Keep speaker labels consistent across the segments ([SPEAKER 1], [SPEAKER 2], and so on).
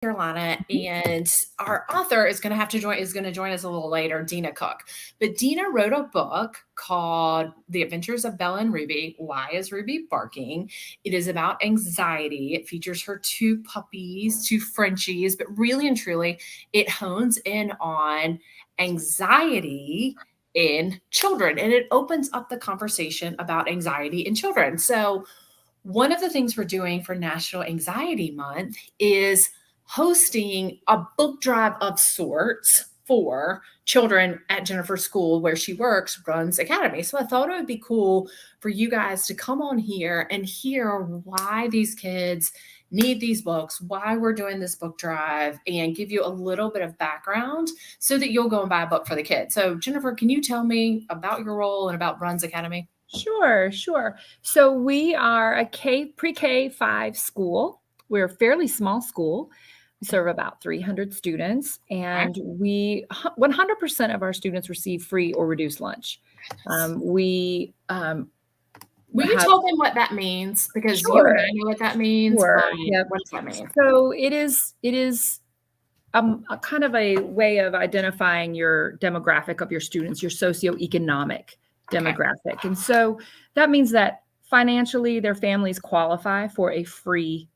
[SPEAKER 1] Carolina, and our author is going to join us a little later, Dina Cook. But Dina wrote a book called The Adventures of Bella and Ruby. Why is Ruby barking? It is about anxiety. It features her two puppies, two Frenchies, but really and truly, it hones in on anxiety in children, and it opens up the conversation about anxiety in children. So one of the things we're doing for National Anxiety Month is hosting a book drive of sorts for children at Jennifer's school where she works, runs Academy. So I thought it would be cool for you guys to come on here and hear why these kids need these books, why we're doing this book drive, and give you a little bit of background so that you'll go and buy a book for the kids. So Jennifer, can you tell me about your role and about Runs Academy?
[SPEAKER 2] Sure. So we are a pre-K 5 school. We're a fairly small school. We serve about 300 students, and 100% of our students receive free or reduced lunch.
[SPEAKER 1] Will you tell them what that means? Because you and I know what that means.
[SPEAKER 2] Sure.
[SPEAKER 1] But
[SPEAKER 2] Yep.
[SPEAKER 1] what does that mean?
[SPEAKER 2] So it is a kind of a way of identifying your demographic of your students, your socioeconomic demographic. And so that means that financially their families qualify for a free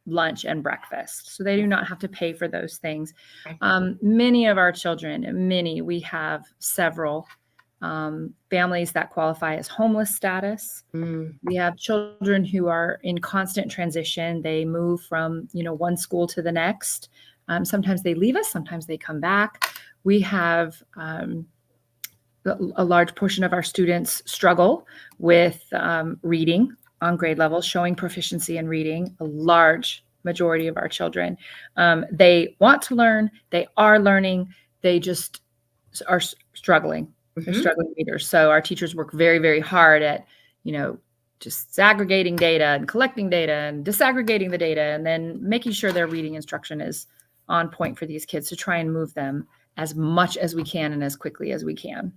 [SPEAKER 2] lunch and breakfast. So they do not have to pay for those things. Many of our children, we have several families that qualify as homeless status. We have children who are in constant transition. They move from, one school to the next. Sometimes they leave us, sometimes they come back. We have a large portion of our students struggle with reading on grade level, showing proficiency in reading. A large majority of our children, they want to learn, they are learning, they just are struggling. They're struggling readers. So our teachers work very, very hard at, just aggregating data and collecting data and disaggregating the data and then making sure their reading instruction is on point for these kids to try and move them as much as we can and as quickly as we can.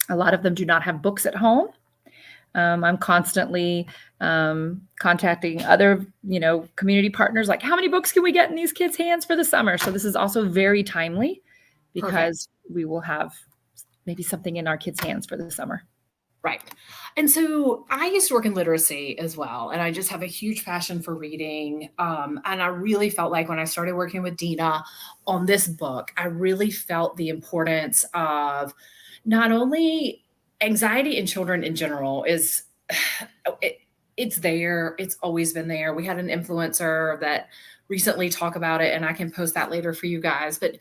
[SPEAKER 2] A lot of them do not have books at home. I'm constantly contacting other, community partners, like how many books can we get in these kids' hands for the summer? So this is also very timely because we will have maybe something in our kids' hands for the summer.
[SPEAKER 1] Right. And so I used to work in literacy as well, and I just have a huge passion for reading. And I really felt like when I started working with Dina on this book, I really felt the importance of not only anxiety in children in general is it's there. It's always been there. We had an influencer that recently talked about it, and I can post that later for you guys. But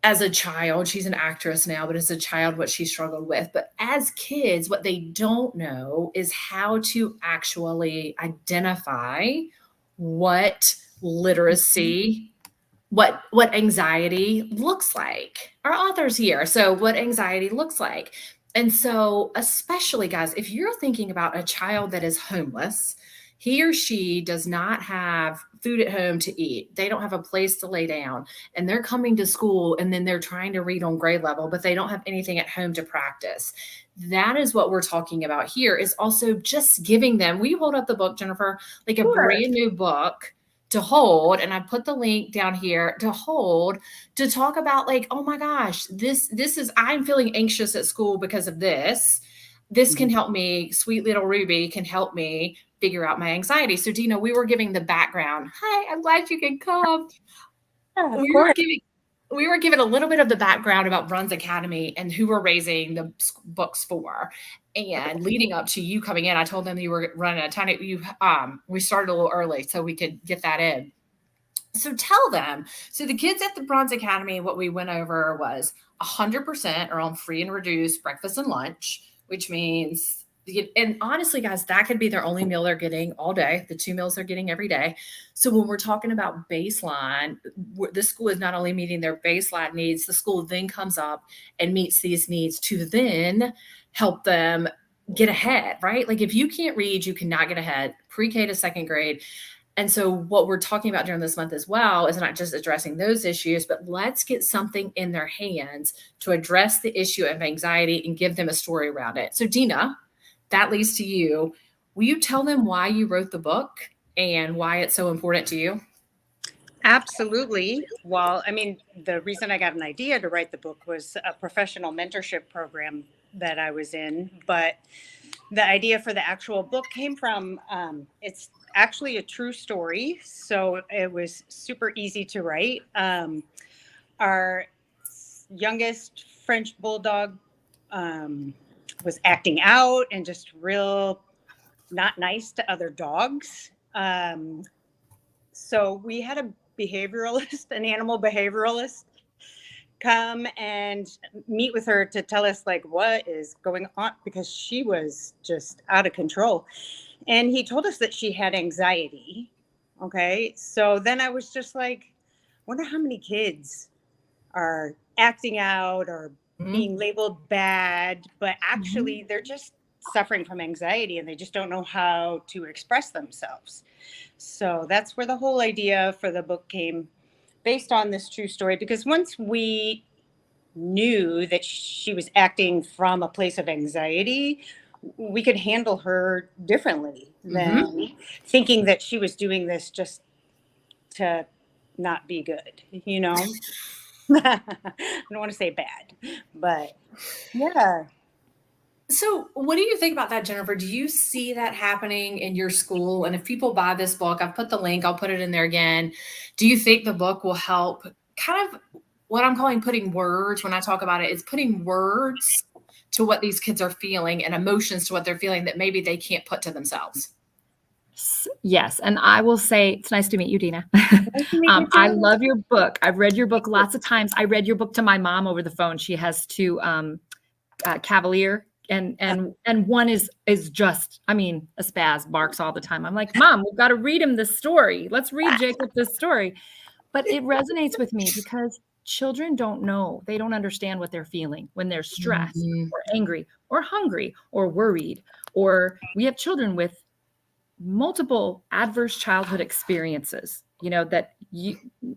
[SPEAKER 1] as a child, she's an actress now, but as a child, what she struggled with. But as kids, what they don't know is how to actually identify what literacy, what anxiety looks like. Our author's here. So what anxiety looks like. And so especially, guys, if you're thinking about a child that is homeless, he or she does not have food at home to eat. They don't have a place to lay down, and they're coming to school and then they're trying to read on grade level, but they don't have anything at home to practice. That is what we're talking about here, is also just giving them, will you hold up the book, Jennifer? Like a brand new book to hold. And I put the link down here to hold, to talk about like, oh my gosh, this is, I'm feeling anxious at school because of this. This can help me. Sweet little Ruby can help me figure out my anxiety. So Dina, we were giving the background. Hi, I'm glad you could come. We were giving a little bit of the background about Runs Academy and who we're raising the books for. And leading up to you coming in, I told them you were running a tiny, we started a little early so we could get that in. So tell them. So the kids at the Bronze Academy, what we went over was 100% are on free and reduced breakfast and lunch, which means, and honestly, guys, that could be their only meal they're getting all day, the 2 meals they're getting every day. So when we're talking about baseline, the school is not only meeting their baseline needs, the school then comes up and meets these needs to then help them get ahead, right? Like if you can't read, you cannot get ahead, pre-K to second grade. And so what we're talking about during this month as well is not just addressing those issues, but let's get something in their hands to address the issue of anxiety and give them a story around it. So Dina, that leads to you. Will you tell them why you wrote the book and why it's so important to you?
[SPEAKER 3] Absolutely. Well, I mean, the reason I got an idea to write the book was a professional mentorship program that I was in. But the idea for the actual book came from it's actually a true story. So it was super easy to write. Our youngest French bulldog um, was acting out and just real not nice to other dogs. So we had a behavioralist, an animal behavioralist, come and meet with her to tell us like what is going on because she was just out of control. And he told us that she had anxiety. Okay. So then I was just like, wonder how many kids are acting out or
[SPEAKER 1] Mhm.
[SPEAKER 3] being labeled bad, but
[SPEAKER 2] Mhm.
[SPEAKER 3] actually they're just suffering from anxiety and they just don't know how to express themselves. So that's where the whole idea for the book came, based on this true story. Because once we knew that she was acting from a place of anxiety, we could handle her differently
[SPEAKER 1] Mhm.
[SPEAKER 3] than thinking that she was doing this just to not be good, you know? I don't want to say bad, but yeah.
[SPEAKER 1] So, what do you think about that, Jennifer? Do you see that happening in your school? And if people buy this book, I've put the link, I'll put it in there again. Do you think the book will help kind of what I'm calling putting words when I talk about it is putting words to what these kids are feeling and emotions to what they're feeling that maybe they can't put to themselves?
[SPEAKER 2] Yes, and I will say it's nice to meet you, Dina.
[SPEAKER 3] Nice to meet you
[SPEAKER 2] I
[SPEAKER 3] too.
[SPEAKER 2] love your book. I've read your book lots of times. I read your book to my mom over the phone. She has two Cavalier, and one is just, I mean, a spaz, barks all the time. I'm like, Mom, we've got to read him this story. Let's read Jacob this story. But it resonates with me because children don't know. They don't understand what they're feeling when they're stressed
[SPEAKER 1] Mhm.
[SPEAKER 2] or angry or hungry or worried. Or we have children with multiple adverse childhood experiences, that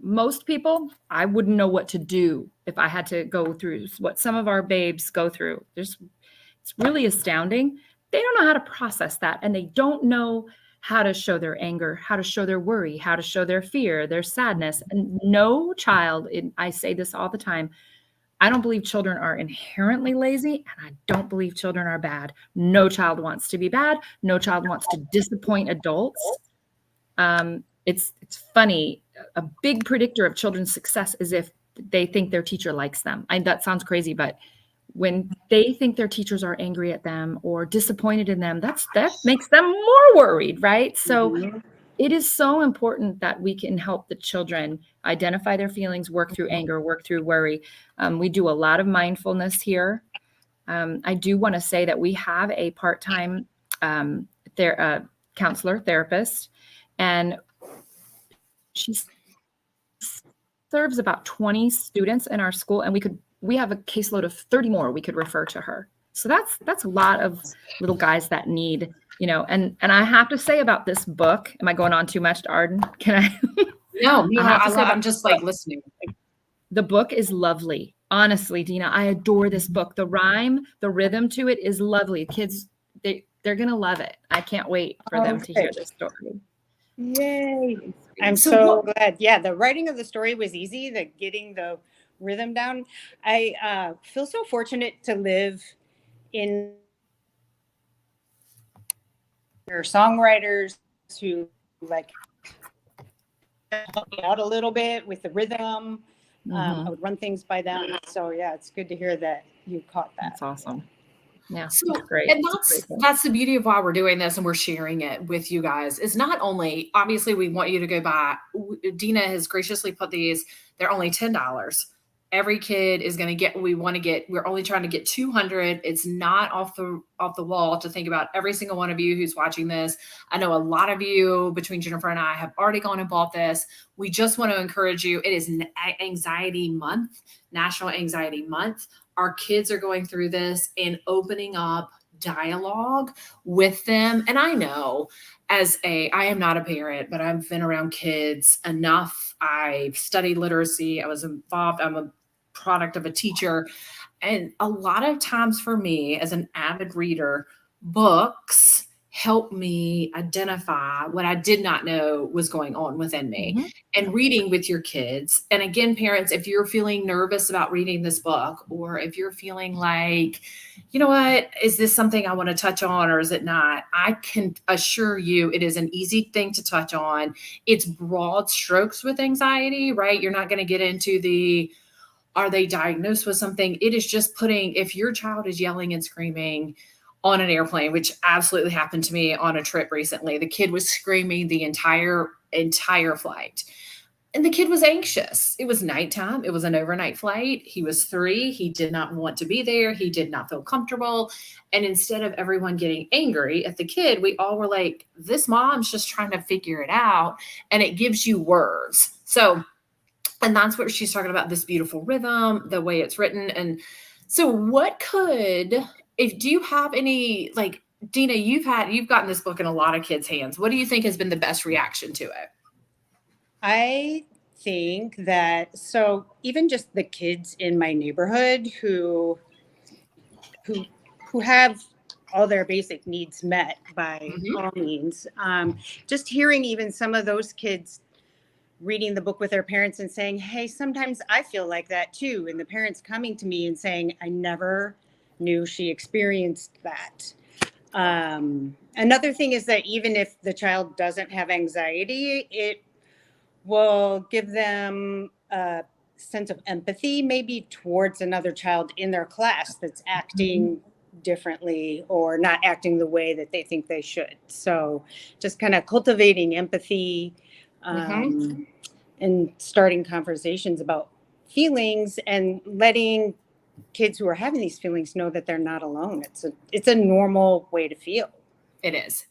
[SPEAKER 2] most people, I wouldn't know what to do if I had to go through what some of our babes go through. It's really astounding. They don't know how to process that, and they don't know how to show their anger, how to show their worry, how to show their fear, their sadness. And no child, I say this all the time, I don't believe children are inherently lazy, and I don't believe children are bad. No child wants to be bad. No child wants to disappoint adults. It's funny. A big predictor of children's success is if they think their teacher likes them. That sounds crazy, but when they think their teachers are angry at them or disappointed in them, that makes them more worried, right? So
[SPEAKER 3] Mhm.
[SPEAKER 2] it is so important that we can help the children identify their feelings, work through anger, work through worry. We do a lot of mindfulness here. I do want to say that we have a part-time counselor, therapist, and she serves about 20 students in our school, and we have a caseload of 30 more we could refer to her. So that's a lot of little guys that need, and I have to say about this book, am I going on too much, Arden? Can I?
[SPEAKER 1] No, no,
[SPEAKER 2] I
[SPEAKER 1] no.
[SPEAKER 2] have to say about
[SPEAKER 1] I'm just like listening.
[SPEAKER 2] the book is lovely. Honestly, Dina, I adore this book. The rhyme, the rhythm to it is lovely. Kids, they're gonna love it. I can't wait for
[SPEAKER 3] Oh,
[SPEAKER 2] them to hear
[SPEAKER 3] good.
[SPEAKER 2] this story.
[SPEAKER 3] Yay. I'm
[SPEAKER 1] So what
[SPEAKER 3] so glad. Yeah, the writing of the story was easy, the getting the rhythm down. I feel so fortunate to live in your songwriters who like help me out a little bit with the rhythm. I
[SPEAKER 2] Mm-hmm.
[SPEAKER 3] would run things by them. So yeah, it's good to hear that you caught that.
[SPEAKER 2] That's awesome. Yeah, it's
[SPEAKER 1] So,
[SPEAKER 2] great.
[SPEAKER 1] and
[SPEAKER 2] It's a great book.
[SPEAKER 1] that's the beauty of why we're doing this and we're sharing it with you guys. Is not only obviously we want you to go buy. Dina has graciously put these. They're only $10. Every kid is going to get. We want to get. We're only trying to get 200. It's not off the wall to think about every single one of you who's watching this. I know a lot of you between Jennifer and I have already gone and bought this. We just want to encourage you. It is Anxiety Month, National Anxiety Month. Our kids are going through this and opening up dialogue with them. And I know I am not a parent, but I've been around kids enough. I've studied literacy. I was involved. I'm a product of a teacher. And a lot of times for me as an avid reader, books helped me identify what I did not know was going on within me.
[SPEAKER 2] Mhm.
[SPEAKER 1] And reading with your kids. And again, parents, if you're feeling nervous about reading this book, or if you're feeling like, you know what, is this something I want to touch on or is it not? I can assure you it is an easy thing to touch on. It's broad strokes with anxiety, right? You're not going to get into the, are they diagnosed with something? It is just putting, if your child is yelling and screaming on an airplane, which absolutely happened to me on a trip recently, the kid was screaming the entire flight. And the kid was anxious. It was nighttime. It was an overnight flight. He was 3. He did not want to be there. He did not feel comfortable. And instead of everyone getting angry at the kid, we all were like, this mom's just trying to figure it out. And it gives you words. So, and that's what she's talking about, this beautiful rhythm, the way it's written. And so do you have any, like, Dina, you've gotten this book in a lot of kids' hands. What do you think has been the best reaction to it?
[SPEAKER 3] I think that, so even just the kids in my neighborhood who have all their basic needs met by all means, just hearing even some of those kids reading the book with their parents and saying, hey, sometimes I feel like that too. And the parents coming to me and saying, I never knew she experienced that. Another thing is that even if the child doesn't have anxiety, it will give them a sense of empathy, maybe towards another child in their class that's acting differently or not acting the way that they think they should. So just kind of cultivating empathy, and starting conversations about feelings and letting kids who are having these feelings know that they're not alone. It's a normal way to feel.
[SPEAKER 1] It is.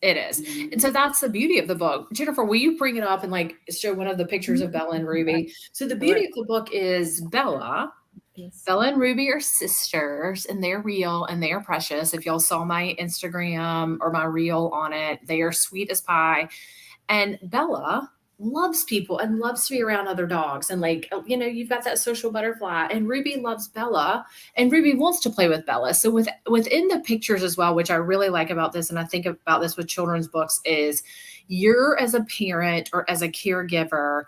[SPEAKER 1] And so that's the beauty of the book. Jennifer, will you bring it up and like show one of the pictures of Bella and Ruby? So the beauty of the book is Bella and Ruby are sisters, and they're real and they are precious. If y'all saw my Instagram or my reel on it, they are sweet as pie. And Bella loves people and loves to be around other dogs. And like, you've got that social butterfly, and Ruby loves Bella, and Ruby wants to play with Bella. So within the pictures as well, which I really like about this, and I think about this with children's books, is you're as a parent or as a caregiver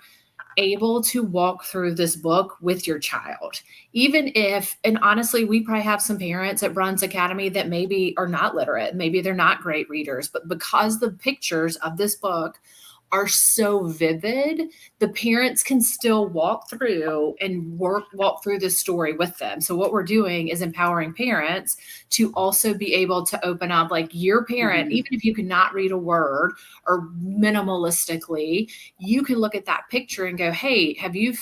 [SPEAKER 1] able to walk through this book with your child. Even if, and honestly, we probably have some parents at Bruns Academy that maybe are not literate, maybe they're not great readers, but because the pictures of this book are so vivid, the parents can still walk through and walk through this story with them. So what we're doing is empowering parents to also be able to open up, like your parent, even if you cannot read a word or minimalistically, you can look at that picture and go, hey, have you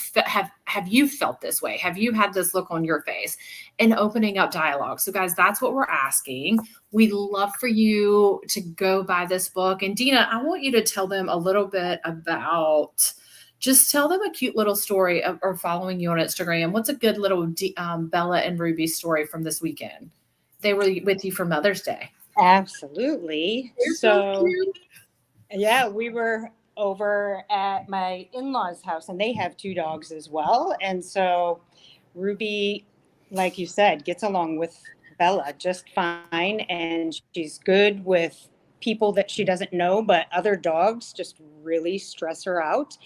[SPEAKER 1] felt this way? Have you had this look on your face? And opening up dialogue. So guys, that's what we're asking. We'd love for you to go buy this book. And Dina, I want you to tell them a little bit about, just tell them a cute little story or following you on Instagram. What's a good little Bella and Ruby story from this weekend? They were with you for Mother's Day.
[SPEAKER 3] Absolutely. So yeah, we were over at my in-laws' house, and they have 2 dogs as well. And so Ruby, like you said, gets along with Bella just fine, and she's good with people that she doesn't know, but other dogs just really stress her out.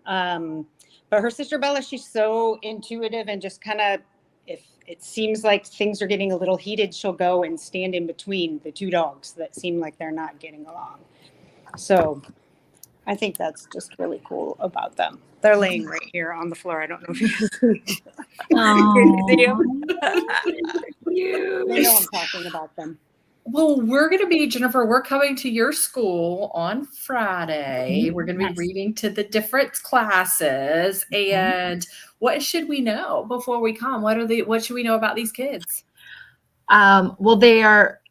[SPEAKER 3] But her sister Bella, she's so intuitive and just kind of, if it seems like things are getting a little heated, she'll go and stand in between the 2 dogs that seem like they're not getting along. So I think that's just really cool about them. They're laying right here on the floor. I don't know if you can see them. They know I'm talking about them.
[SPEAKER 1] Well, we're going to be, Jennifer, we're coming to your school on Friday. We're going to be reading to the different classes. And what should we know before we come? What should we know about these kids?
[SPEAKER 2] Well, they're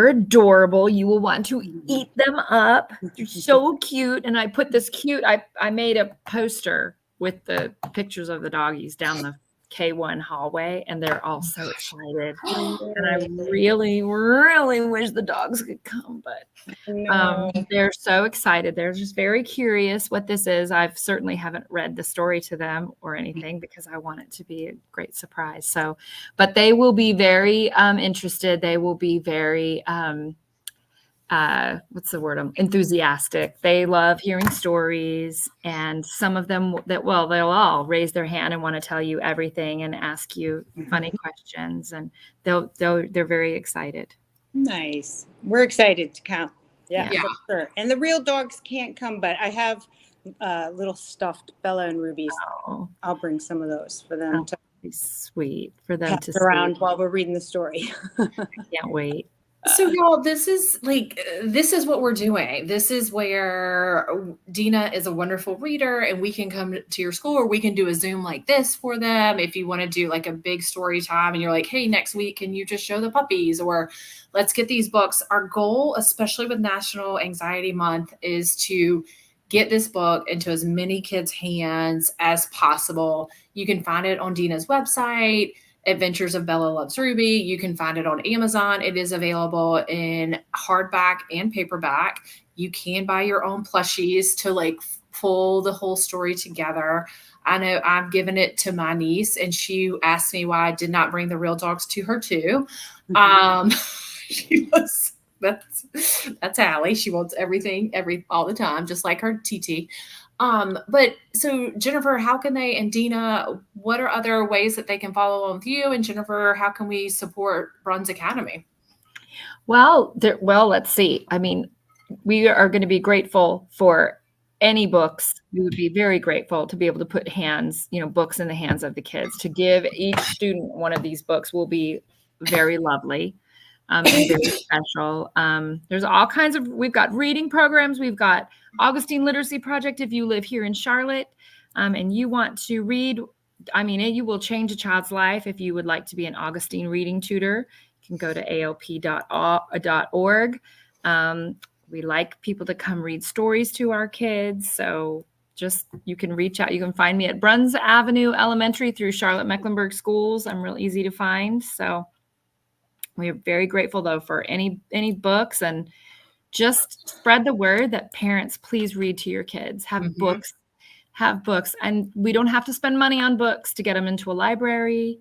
[SPEAKER 2] adorable. You will want to eat them up. They're so cute. And I put this I made a poster with the pictures of the doggies down the K1 hallway, and they're all so excited. And I really, really wish the dogs could come, but they're so excited. They're just very curious what this is. I've certainly haven't read the story to them or anything because I want it to be a great surprise. So, but they will be very interested. They will be very what's the word? Enthusiastic. They love hearing stories, and some of them they'll all raise their hand and want to tell you everything and ask you funny questions, and they're very excited.
[SPEAKER 3] Nice. We're excited to come. Yeah,
[SPEAKER 1] Yeah.
[SPEAKER 3] for sure. And the real dogs can't come, but I have little stuffed Bella and Rubies.
[SPEAKER 2] Oh,
[SPEAKER 3] I'll bring some of those for them to
[SPEAKER 2] be sweet for them
[SPEAKER 3] pass
[SPEAKER 2] to
[SPEAKER 3] around
[SPEAKER 2] see.
[SPEAKER 3] while we're reading the story.
[SPEAKER 2] Can't wait.
[SPEAKER 1] So y'all, this is what we're doing. This is where Dina is a wonderful reader, and we can come to your school, or we can do a Zoom like this for them. If you want to do like a big story time and you're like, hey, next week, can you just show the puppies, or let's get these books. Our goal, especially with National Anxiety Month, is to get this book into as many kids' hands as possible. You can find it on Dina's website, Adventures of Bella Loves Ruby. You can find it on Amazon. It is available in hardback and paperback. You can buy your own plushies to like pull the whole story together. I know I've given it to my niece, and she asked me why I did not bring the real dogs to her too. She was that's Allie. She wants everything all the time, just like her TT. But so Jennifer, how can they, and Dina, what are other ways that they can follow along with you? And Jennifer, how can we support Bruns Academy?
[SPEAKER 2] Well, let's see. I mean, we are going to be grateful for any books. We would be very grateful to be able to put books in the hands of the kids. To give each student one of these books will be very lovely. And very special. There's all kinds of, we've got reading programs. We've got Augustine Literacy Project. If you live here in Charlotte and you want to read, you will change a child's life. If you would like to be an Augustine reading tutor, you can go to aop.org. We like people to come read stories to our kids. So you can reach out. You can find me at Bruns Avenue Elementary through Charlotte Mecklenburg Schools. I'm real easy to find. So we are very grateful, though, for any books, and just spread the word that parents, please read to your kids. Have books, and we don't have to spend money on books to get them into a library.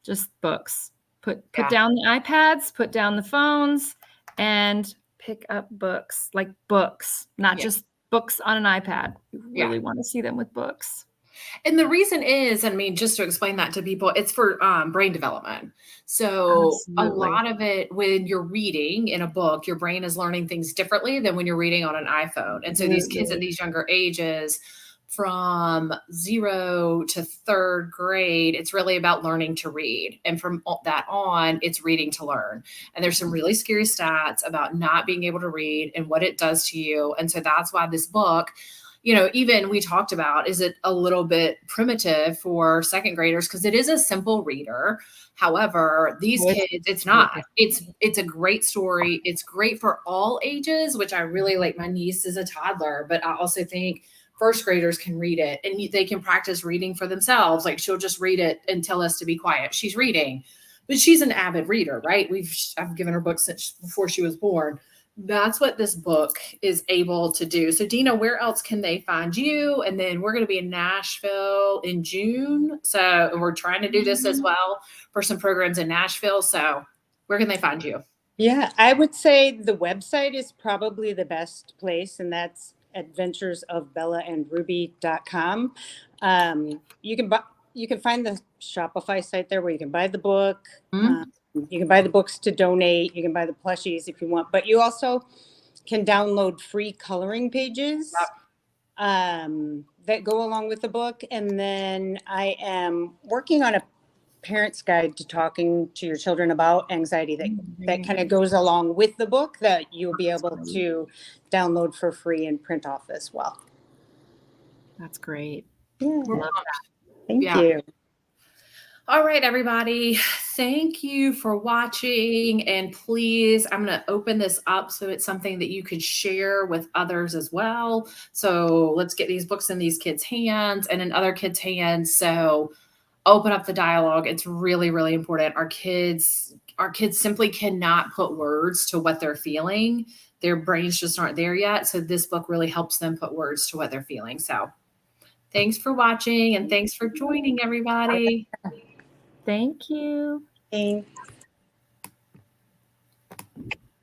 [SPEAKER 2] Just books. Put down the iPads, put down the phones, and pick up books, like books, not just books on an iPad. We really want to see them with books.
[SPEAKER 1] And the reason is, just to explain that to people, it's for brain development. So a lot of it, when you're reading in a book, your brain is learning things differently than when you're reading on an iPhone. And so these kids at these younger ages, from 0 to 3rd grade, it's really about learning to read. And from that on, it's reading to learn. And there's some really scary stats about not being able to read and what it does to you. And so that's why this book, even we talked about, is it a little bit primitive for 2nd graders? Because it is a simple reader. However, these kids, it's not. It's a great story. It's great for all ages, which I really like. My niece is a toddler, but I also think 1st graders can read it, and they can practice reading for themselves. Like, she'll just read it and tell us to be quiet. She's reading, but she's an avid reader, right? I've given her books since before she was born. That's what this book is able to do. So Dina, where else can they find you? And then we're going to be in Nashville in June. So we're trying to do this as well for some programs in Nashville. So where can they find you?
[SPEAKER 3] Yeah, I would say the website is probably the best place, and that's adventuresofbellaandruby.com. You can find the Shopify site there where you can buy the book. You can buy the books to donate. You can buy the plushies if you want, but you also can download free coloring pages that go along with the book. And then I am working on a parent's guide to talking to your children about anxiety that kind of goes along with the book that you'll be able to download for free and print off as well.
[SPEAKER 2] That's great.
[SPEAKER 3] Yeah.
[SPEAKER 2] Love that.
[SPEAKER 3] Thank you.
[SPEAKER 1] All right, everybody. Thank you for watching. And please, I'm going to open this up so it's something that you could share with others as well. So let's get these books in these kids' hands and in other kids' hands. So open up the dialogue. It's really, really important. Our kids simply cannot put words to what they're feeling. Their brains just aren't there yet. So this book really helps them put words to what they're feeling. So thanks for watching, and thanks for joining, everybody.
[SPEAKER 2] Thank you.
[SPEAKER 3] Thanks.